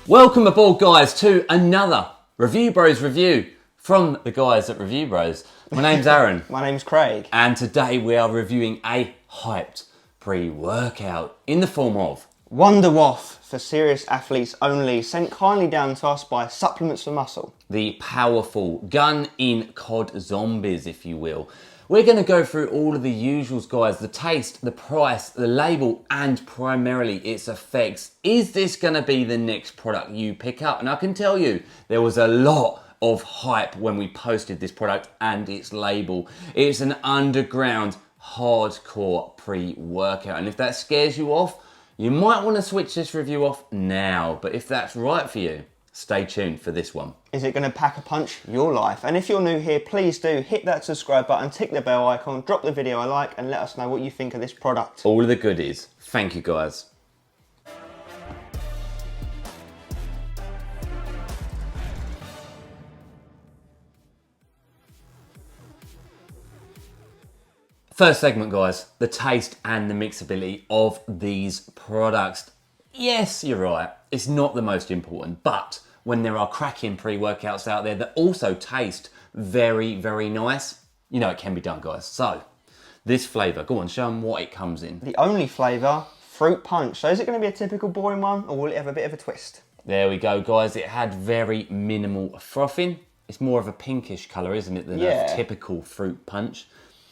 Welcome aboard, guys, to another Review Bros review from the guys at Review Bros. My name's Aaron. My name's Craig. And today we are reviewing a hyped pre-workout in the form of Wunderwaffe for serious athletes only, sent kindly down to us by Supplements for Muscle. the powerful gun in COD zombies, if you will. We're going to go through all of the usuals, guys, the taste, the price, the label, and primarily its effects. Is this going to be the next product you pick up? And I can tell you, there was a lot of hype when we posted this product and its label. It's an underground, hardcore pre-workout. And if that scares you off, you might want to switch this review off now. But if that's right for you, stay tuned for this one. Is it going to pack a punch your life? And if you're new here, please do hit that subscribe button, tick the bell icon, drop the video a like, and let us know what you think of this product. All of the goodies. Thank you, guys. First segment, guys, the taste and the mixability of these products. Yes, you're right, it's not the most important, but when there are cracking pre-workouts out there that also taste very, very nice, you know it can be done, guys. So, this flavour, go on, show them what it comes in. The only flavour, fruit punch. So is it going to be a typical boring one, or will it have a bit of a twist? There we go, guys. It had very minimal frothing. It's more of a pinkish colour, isn't it, than a typical fruit punch.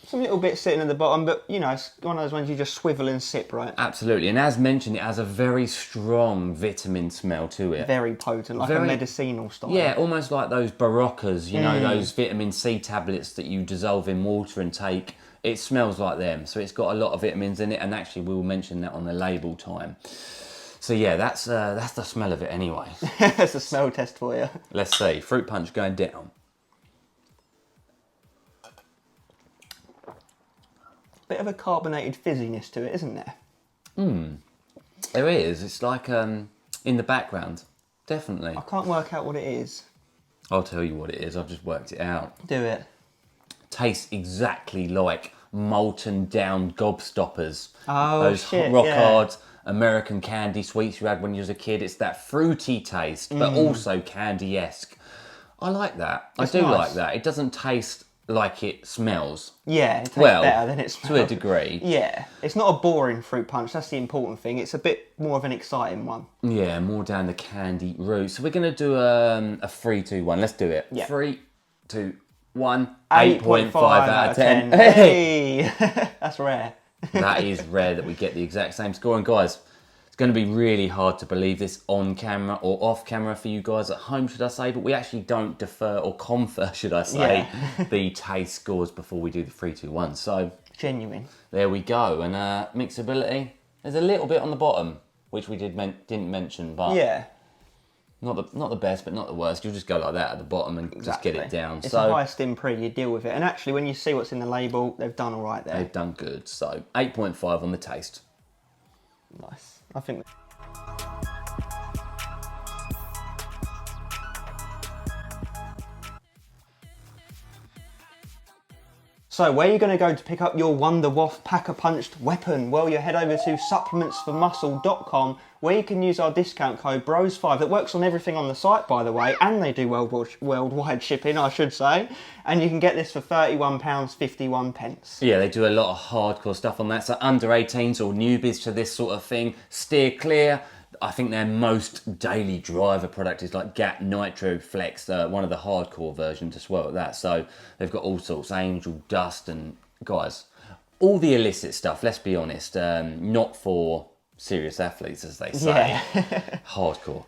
Some little bit sitting at the bottom, but you know, it's one of those ones you just swivel and sip, right? Absolutely, and as mentioned, it has a very strong vitamin smell to it. Very potent, like a medicinal style. Yeah, almost like those Baroccas, you know, those vitamin C tablets that you dissolve in water and take. It smells like them, so it's got a lot of vitamins in it, and actually we'll mention that on the label time. So yeah, that's the smell of it anyway. That's a smell test for you. Let's see, fruit punch going down. Bit of a carbonated fizziness to it, isn't there? There is. It's like in the background, definitely. I can't work out what it is. I'll tell you what it is. I've just worked it out. Do it. Tastes exactly like molten down gobstoppers. Oh, those shit, rock hard American candy sweets you had when you was a kid. It's that fruity taste, but also candy-esque. I like that. I do like that. It doesn't taste like it smells. Yeah, it tastes better than it smells. To a degree. Yeah, it's not a boring fruit punch, that's the important thing. It's a bit more of an exciting one. Yeah, more down the candy route. So we're going to do a 3, 2, 1. Let's do it. Yeah. 3, 2, 1. 8.5 out of 10. Hey! That's rare. That is rare that we get the exact same score. And guys, it's going to be really hard to believe this on camera or off camera for you guys at home, should I say, but we actually don't defer or confer, should I say, the taste scores before we do the 3, 2, 1. So genuine. There we go. And mixability, there's a little bit on the bottom, which we didn't mention, but yeah, not the best, but not the worst. You'll just go like that at the bottom and just get it down. It's a high stim pre, you deal with it. And actually, when you see what's in the label, they've done all right there. They've done good. So 8.5 on the taste. Nice. I think. So where are you going to go to pick up your Wunderwaffe pack-a-punched weapon? Well, you head over to supplementsformuscle.com, where you can use our discount code BROS5 that works on everything on the site, by the way, and they do worldwide shipping, I should say. And you can get this for £31.51. Yeah, they do a lot of hardcore stuff on that. So under 18s or newbies to this sort of thing, steer clear. I think their most daily driver product is like GAT Nitro Flex, one of the hardcore versions as well at that. So they've got all sorts, Angel, Dust, and guys, all the illicit stuff, let's be honest, not for serious athletes, as they say. Yeah. Hardcore.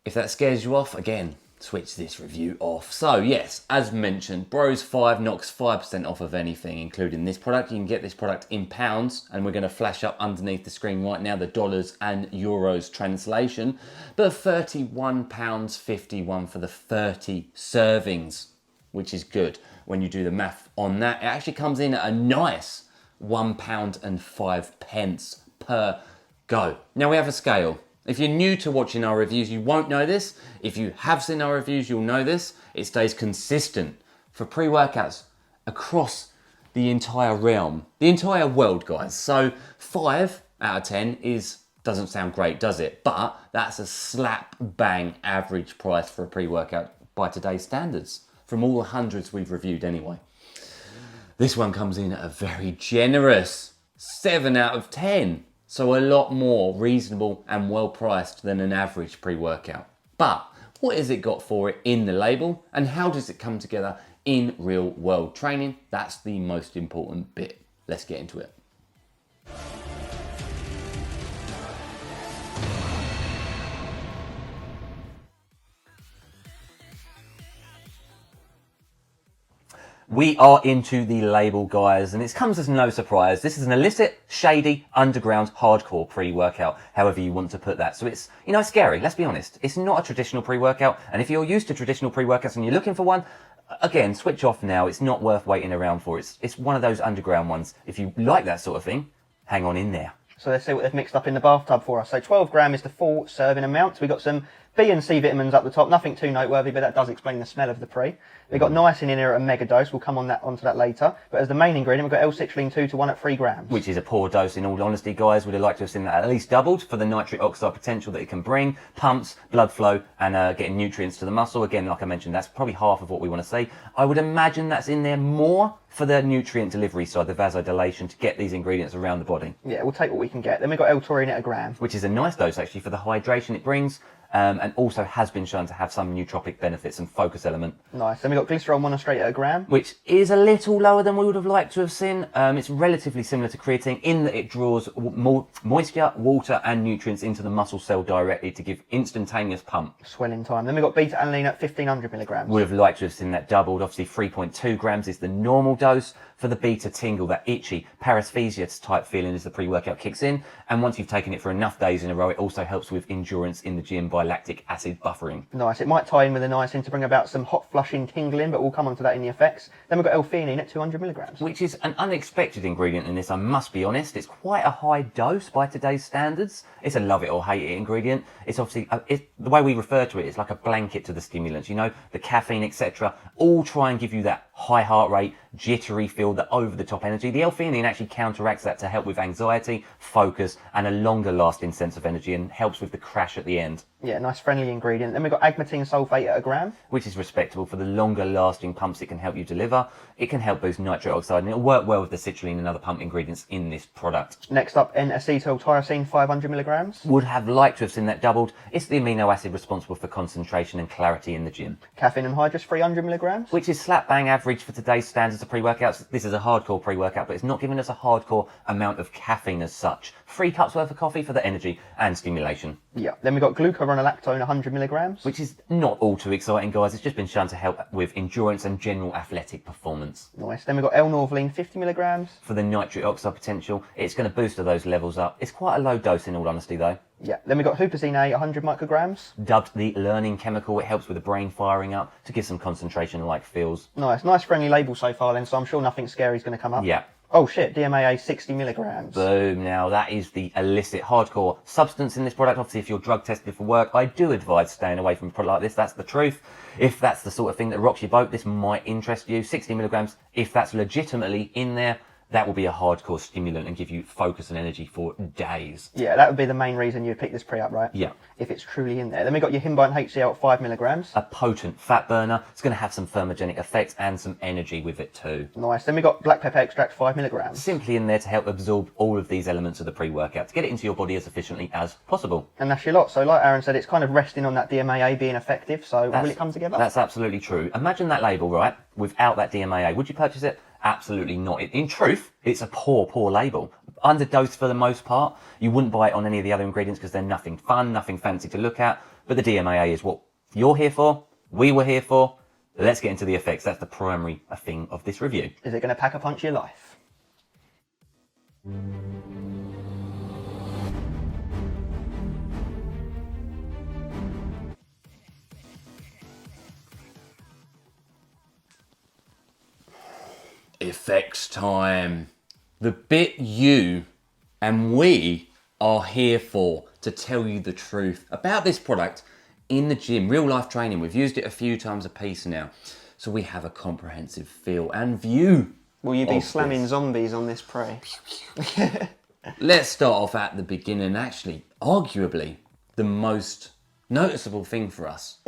If that scares you off, again, switch this review off. So yes, as mentioned, Bros5 knocks 5% off of anything, including this product. You can get this product in pounds, and we're going to flash up underneath the screen right now the dollars and euros translation, but £31.51 for the 30 servings, which is good. When you do the math on that, it actually comes in at a nice £1.05 per go. Now we have a scale. If you're new to watching our reviews, you won't know this. If you have seen our reviews, you'll know this. It stays consistent for pre-workouts across the entire realm, the entire world, guys. So 5 out of 10 is Doesn't sound great, does it? But that's a slap bang average price for a pre-workout by today's standards, from all the hundreds we've reviewed anyway. This one comes in at a very generous 7 out of 10. So a lot more reasonable and well priced than an average pre-workout. But what has it got for it in the label, and how does it come together in real world training? That's the most important bit. Let's get into it. We are into the label, guys, and it comes as no surprise. This is an illicit, shady, underground, hardcore pre-workout, however you want to put that. So it's, you know, scary, let's be honest. It's not a traditional pre-workout, and if you're used to traditional pre-workouts and you're looking for one, again, switch off now. It's not worth waiting around for. It's one of those underground ones. If you like that sort of thing, hang on in there. So let's see what they've mixed up in the bathtub for us. So 12 gram is the full serving amount. We've got some B and C vitamins up the top, nothing too noteworthy, but that does explain the smell of the pre. We've got niacin in here at a mega dose, we'll come onto that later. But as the main ingredient, we've got L-citrulline 2 to 1 at 3 grams. Which is a poor dose in all honesty, guys. We'd have liked to have seen that at least doubled for the nitric oxide potential that it can bring, pumps, blood flow, and getting nutrients to the muscle. Again, like I mentioned, that's probably half of what we want to see. I would imagine that's in there more for the nutrient delivery side, the vasodilation, to get these ingredients around the body. Yeah, we'll take what we can get. Then we've got L-taurine at a gram. Which is a nice dose, actually, for the hydration it brings. And also has been shown to have some nootropic benefits and focus element. Nice. Then we've got glycerol monostrate at a gram. Which is a little lower than we would have liked to have seen. It's relatively similar to creatine in that it draws more moisture, water and nutrients into the muscle cell directly to give instantaneous pump. Swelling time. Then we've got beta-alanine at 1500 milligrams. Would have liked to have seen that doubled. Obviously 3.2 grams is the normal dose. For the beta tingle, that itchy paresthesia type feeling as the pre-workout kicks in. And once you've taken it for enough days in a row, it also helps with endurance in the gym by lactic acid buffering. Nice. It might tie in with the niacin to bring about some hot flushing tingling, but we'll come on to that in the effects. Then we've got L-theanine at 200 milligrams. Which is an unexpected ingredient in this, I must be honest. It's quite a high dose by today's standards. It's a love it or hate it ingredient. It's obviously, the way we refer to it, it's like a blanket to the stimulants, you know, the caffeine, etc. All try and give you that high heart rate, jittery feel, the over-the-top energy. The L-theanine actually counteracts that to help with anxiety, focus, and a longer-lasting sense of energy, and helps with the crash at the end. Yeah, nice friendly ingredient. Then we've got agmatine sulfate at a gram. Which is respectable for the longer-lasting pumps it can help you deliver. It can help boost nitric oxide, and it'll work well with the citrulline and other pump ingredients in this product. Next up, N-acetyltyrosine, 500 milligrams. Would have liked to have seen that doubled. It's the amino acid responsible for concentration and clarity in the gym. Caffeine anhydrous, 300 milligrams. Which is slap bang average for today's standards of pre-workouts. This is a hardcore pre-workout, but it's not giving us a hardcore amount of caffeine as such. 3 cups worth of coffee for the energy and stimulation. Yeah. Then we've got glucuronolactone, 100 milligrams. Which is not all too exciting, guys. It's just been shown to help with endurance and general athletic performance. Nice. Then we've got L-norvaline, 50 milligrams. For the nitric oxide potential, it's going to boost those levels up. It's quite a low dose in all honesty, though. Yeah. Then we've got huperzine A, 100 micrograms. Dubbed the learning chemical. It helps with the brain firing up to give some concentration-like feels. Nice. Nice friendly label so far then, so I'm sure nothing scary is going to come up. Yeah. Oh shit, DMAA 60 milligrams. Boom. Now that is the illicit hardcore substance in this product. Obviously, if you're drug tested for work, I do advise staying away from a product like this. That's the truth. If that's the sort of thing that rocks your boat, this might interest you. 60 milligrams, if that's legitimately in there, that will be a hardcore stimulant and give you focus and energy for days. Yeah, that would be the main reason you'd pick this pre up, right? Yeah. If it's truly in there. Then we've got your Himbine HCl at 5 milligrams. A potent fat burner. It's going to have some thermogenic effects and some energy with it too. Nice. Then we've got black pepper extract, 5 milligrams. Simply in there to help absorb all of these elements of the pre-workout, to get it into your body as efficiently as possible. And that's your lot. So like Aaron said, it's kind of resting on that DMAA being effective. So will it come together? That's absolutely true. Imagine that label, right? Without that DMAA, would you purchase it? Absolutely not. In truth, it's a poor label. Underdosed for the most part. You wouldn't buy it on any of the other ingredients because they're nothing fun, nothing fancy to look at. But the DMAA is what you're here for, we were here for. Let's get into the effects. That's the primary thing of this review. Is it going to pack a punch your life? Effects time. The bit you and we are here for, to tell you the truth about this product in the gym, real life training. We've used it a few times a piece now, so we have a comprehensive feel and view. Will you be slamming zombies on this prey? Let's start off at the beginning. Actually, arguably, the most noticeable thing for us.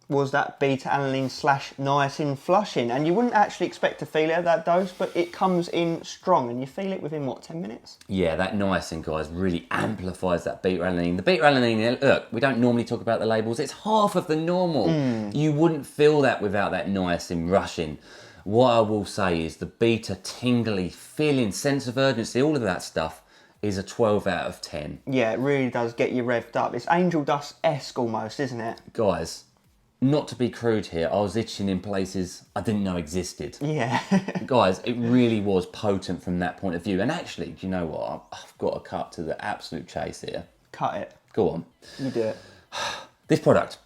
Was that beta-alanine / niacin flushing. And you wouldn't actually expect to feel it at that dose, but it comes in strong and you feel it within, what, 10 minutes? Yeah, that niacin, guys, really amplifies that beta-alanine. The beta-alanine, look, we don't normally talk about the labels. It's half of the normal. You wouldn't feel that without that niacin rushing. What I will say is the beta tingly feeling, sense of urgency, all of that stuff is a 12 out of 10. Yeah, it really does get you revved up. It's angel dust-esque almost, isn't it? Guys, not to be crude here, I was itching in places I didn't know existed. Yeah. Guys, it really was potent from that point of view. And actually, do you know what? I've got to cut to the absolute chase here. Cut it. Go on. You do it. This product,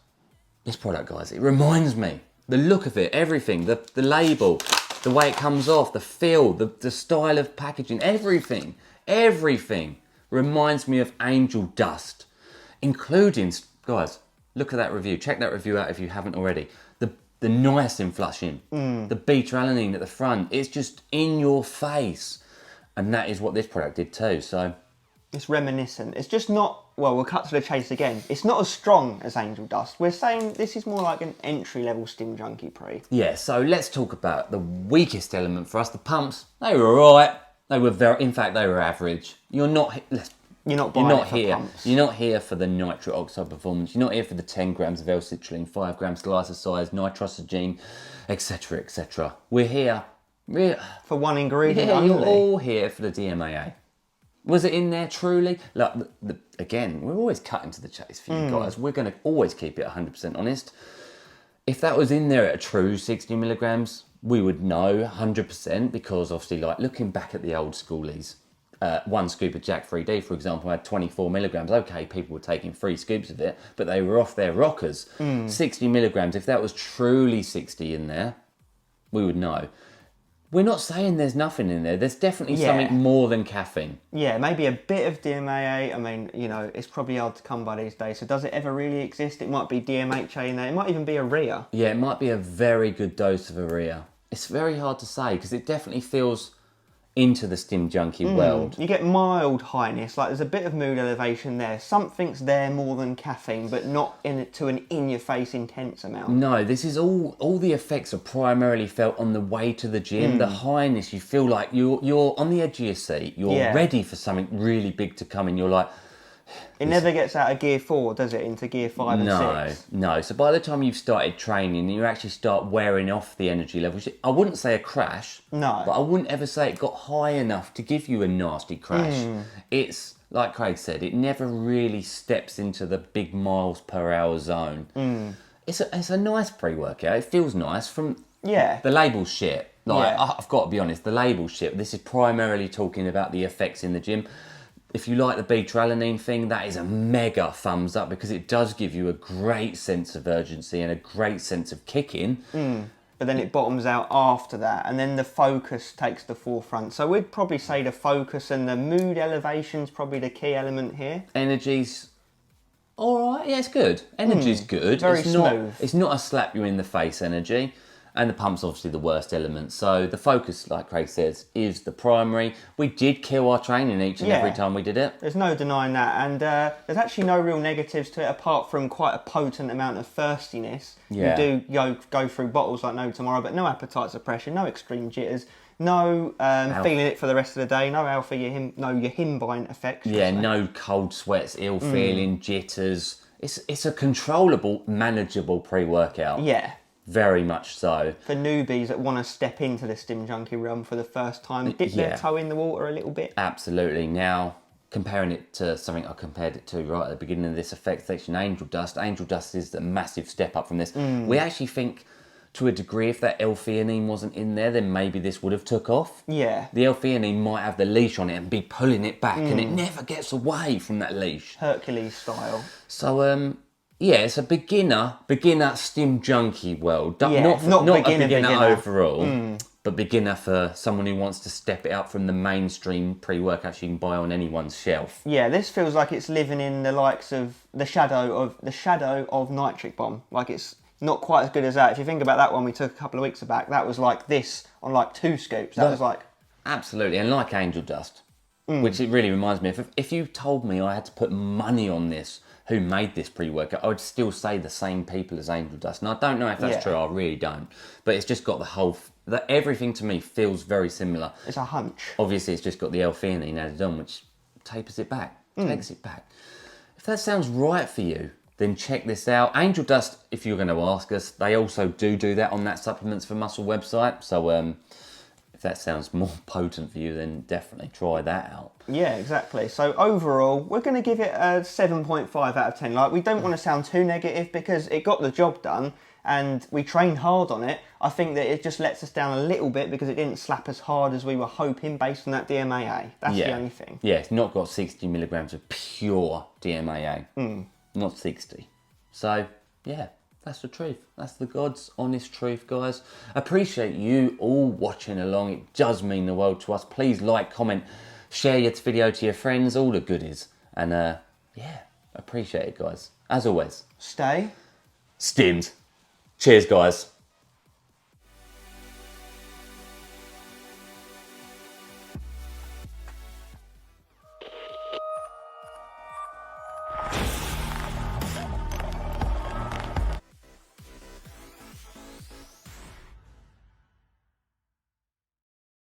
guys, it reminds me. The look of it, everything, the label, the way it comes off, the feel, the style of packaging, everything reminds me of angel dust. Including, guys, look at that review. Check that review out if you haven't already. The niacin flushing, the beta-alanine at the front. It's just in your face. And that is what this product did too. So it's reminiscent. It's just not, well, we'll cut to the chase again. It's not as strong as angel dust. We're saying this is more like an entry-level Stim Junkie pre. yeah, so let's talk about the weakest element for us. The pumps, they were all right. They were in fact, they were average. You're not Here. Pumps. You're not here for the nitric oxide performance. You're not here for the 10 grams of L-citrulline, 5 grams glycoside, nitrosogene, etc., etc. We're here For one ingredient yeah, only. you're all here for the DMAA. Was it in there truly? Like, again, we're always cutting to the chase for you guys. We're going to always keep it 100% honest. If that was in there at a true 60 milligrams, we would know 100% because obviously, like, looking back at the old schoolies, one scoop of Jack 3D, for example, had 24 milligrams. Okay, people were taking 3 scoops of it, but they were off their rockers. 60 milligrams, if that was truly 60 in there, we would know. We're not saying there's nothing in there. There's definitely something more than caffeine. Yeah, maybe a bit of DMAA. I mean, you know, it's probably hard to come by these days. So does it ever really exist? It might be DMHA in there. It might even be urea. Yeah, it might be a very good dose of urea. It's very hard to say because it definitely feels into the Stim Junkie world. You get mild highness, like there's a bit of mood elevation there. Something's there more than caffeine, but not to an in-your-face intense amount. No, this is all the effects are primarily felt on the way to the gym. The highness, you feel like you're on the edge of your seat. You're ready for something really big to come in. You're like... It never gets out of gear 4, does it, into gear 5 and 6? No. So by the time you've started training, you actually start wearing off the energy levels. I wouldn't say a crash. No. But I wouldn't ever say it got high enough to give you a nasty crash. It's, like Craig said, it never really steps into the big miles per hour zone. It's a nice pre-workout. It feels nice from... Yeah. The label's shit. Like, I've got to be honest, the label's shit. This is primarily talking about the effects in the gym. If you like the beta-alanine thing, that is a mega thumbs up because it does give you a great sense of urgency and a great sense of kicking. But then it bottoms out after that, and then the focus takes the forefront. So we'd probably say the focus and the mood elevation's probably the key element here. Energy's all right. Yeah, it's good. Energy's good. Very smooth. It's not a slap you in the face energy. And the pump's obviously the worst element. So the focus, like Craig says, is the primary. We did kill our training each and every time we did it. There's no denying that. And there's actually no real negatives to it apart from quite a potent amount of thirstiness. Yeah. You do go through bottles like no tomorrow, but no appetite suppression, no extreme jitters, no feeling it for the rest of the day, no alpha, your himbine effects. Yeah, no cold sweats, ill feeling, jitters. It's a controllable, manageable pre-workout. Yeah. Very much so. For newbies that want to step into the Stim Junkie realm for the first time, dip their toe in the water a little bit. Absolutely. Now, comparing it to something I compared it to right at the beginning of this effect section, Angel Dust. Angel Dust is a massive step up from this. We actually think, to a degree, if that L-theanine wasn't in there, then maybe this would have took off. Yeah. The L-theanine might have the leash on it and be pulling it back, and it never gets away from that leash. Hercules style. So, yeah, it's a beginner Stim Junkie world. Yeah, not a beginner beginner. overall, but beginner for someone who wants to step it up from the mainstream pre-workouts you can buy on anyone's shelf. Yeah, this feels like it's living in the likes of the shadow of Nitric Bomb. Like it's not quite as good as that. If you think about that one we took a couple of weeks back, that was like this on like 2 scoops. That was like... Absolutely, and like Angel Dust, which it really reminds me of. If you told me I had to put money on this, who made this pre-workout, I would still say the same people as Angel Dust. And I don't know if that's true, I really don't. But it's just got the whole, everything to me feels very similar. It's a hunch. Obviously, it's just got the L-theanine added on, which tapers it back, takes it back. If that sounds right for you, then check this out. Angel Dust, if you're going to ask us, they also do that on that Supplements for Muscle website. So if that sounds more potent for you, then definitely try that out. Yeah, exactly. So overall, we're going to give it a 7.5 out of 10. Like, we don't want to sound too negative because it got the job done and we trained hard on it. I think that it just lets us down a little bit because it didn't slap as hard as we were hoping based on that DMAA. That's the only thing. Yeah, it's not got 60 milligrams of pure DMAA. Not 60. So, yeah, that's the truth. That's the God's honest truth, guys. Appreciate you all watching along. It does mean the world to us. Please like, comment, share this video to your friends, all the goodies. And, yeah, appreciate it, guys. As always, Stay stimmed. Cheers, guys.